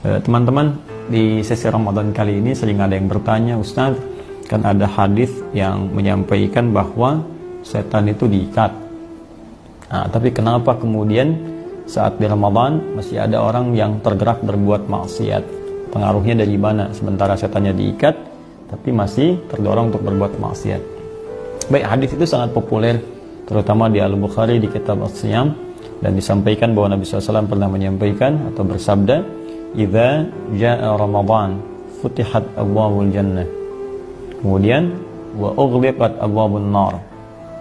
Teman-teman, di sesi Ramadan kali ini sering ada yang bertanya, Ustaz, kan ada hadis yang menyampaikan bahwa setan itu diikat. Nah, tapi kenapa kemudian saat di Ramadan masih ada orang yang tergerak berbuat maksiat? Pengaruhnya dari mana? Sementara setannya diikat, tapi masih terdorong untuk berbuat maksiat. Baik, hadis itu sangat populer, terutama di Al-Bukhari di kitab As-Siyam, dan disampaikan bahwa Nabi SAW pernah menyampaikan atau bersabda, "Idza jaa Ramadan, futihat abwabul jannah." Kemudian, "Wa ughliqat abwabun nar,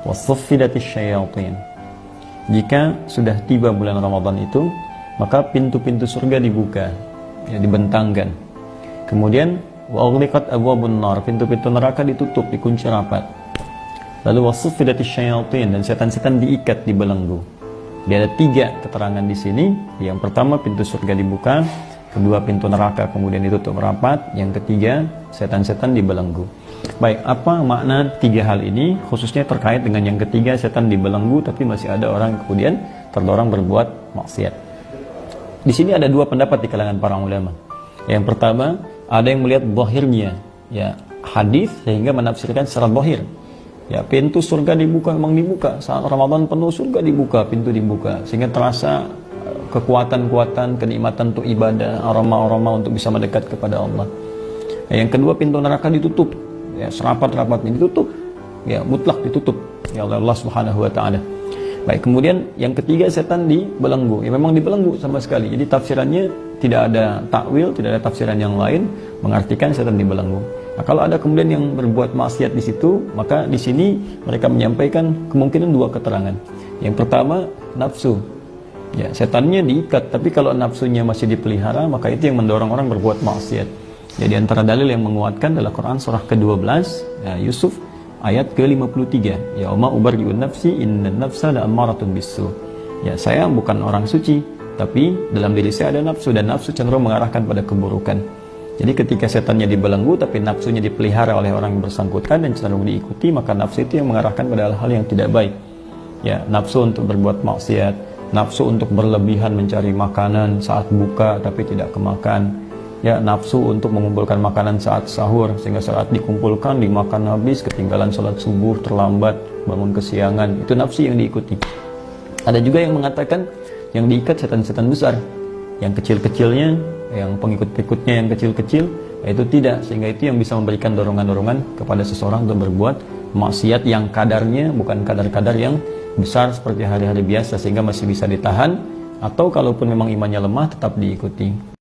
wa suffidatis syayatin." Jika sudah tiba bulan Ramadan itu, maka pintu-pintu surga dibuka, ya, dibentangkan. Kemudian, "Wa ughliqat abwabun nar," pintu-pintu neraka ditutup, dikunci rapat. Lalu, "wa suffidatis syayatin," dan setan-setan diikat, dibelenggu. Dia ada 3 keterangan di sini. Yang pertama, pintu surga dibuka. Kedua, pintu neraka kemudian ditutup rapat. Yang ketiga, setan-setan dibelenggu. Baik, apa makna 3 hal ini? Khususnya terkait dengan yang ketiga, setan dibelenggu, tapi masih ada orang kemudian terdorong berbuat maksiat. Di sini ada 2 pendapat di kalangan para ulama. Yang pertama, ada yang melihat zahirnya, ya, hadis sehingga menafsirkan secara zahir. Ya, pintu surga dibuka, memang dibuka. Saat Ramadan penuh surga dibuka, pintu dibuka. Sehingga terasa kekuatan-kuatan, kenikmatan untuk ibadah, aroma-aroma untuk bisa mendekat kepada Allah. Yang kedua, pintu neraka ditutup. Ya, serapat-rapatnya ditutup. Ya, mutlak ditutup. Ya, oleh Allah Subhanahu wa taala. Baik, kemudian yang ketiga, setan dibelenggu. Ya, memang dibelenggu sama sekali. Jadi tafsirannya tidak ada takwil, tidak ada tafsiran yang lain mengartikan setan dibelenggu. Nah, kalau ada kemudian yang berbuat maksiat di situ, maka di sini mereka menyampaikan kemungkinan 2 keterangan. Yang pertama, nafsu. Ya, setannya diikat, tapi kalau nafsunya masih dipelihara, maka itu yang mendorong orang berbuat maksiat. Jadi antara dalil yang menguatkan adalah Quran surah ke-12, ya, Yusuf ayat ke-53. Ya, "Wa ma ubarri'u nafsi, innan nafsa la'ammaratun bisu." Ya, saya bukan orang suci, tapi dalam diri saya ada nafsu, dan nafsu cenderung mengarahkan pada keburukan. Jadi ketika setannya dibelenggu tapi nafsunya dipelihara oleh orang yang bersangkutan dan cenderung diikuti, maka nafsu itu yang mengarahkan pada hal-hal yang tidak baik. Ya, nafsu untuk berbuat maksiat, nafsu untuk berlebihan mencari makanan saat buka tapi tidak kemakan. Ya, nafsu untuk mengumpulkan makanan saat sahur sehingga saat dikumpulkan dimakan habis, ketinggalan sholat subuh, terlambat, bangun kesiangan. Itu nafsu yang diikuti. Ada juga yang mengatakan yang diikat setan-setan besar, yang kecil-kecilnya, yang pengikut-pengikutnya yang kecil-kecil, itu tidak, sehingga itu yang bisa memberikan dorongan-dorongan kepada seseorang untuk berbuat maksiat yang kadarnya bukan kadar-kadar yang besar seperti hari-hari biasa, sehingga masih bisa ditahan, atau kalaupun memang imannya lemah tetap diikuti.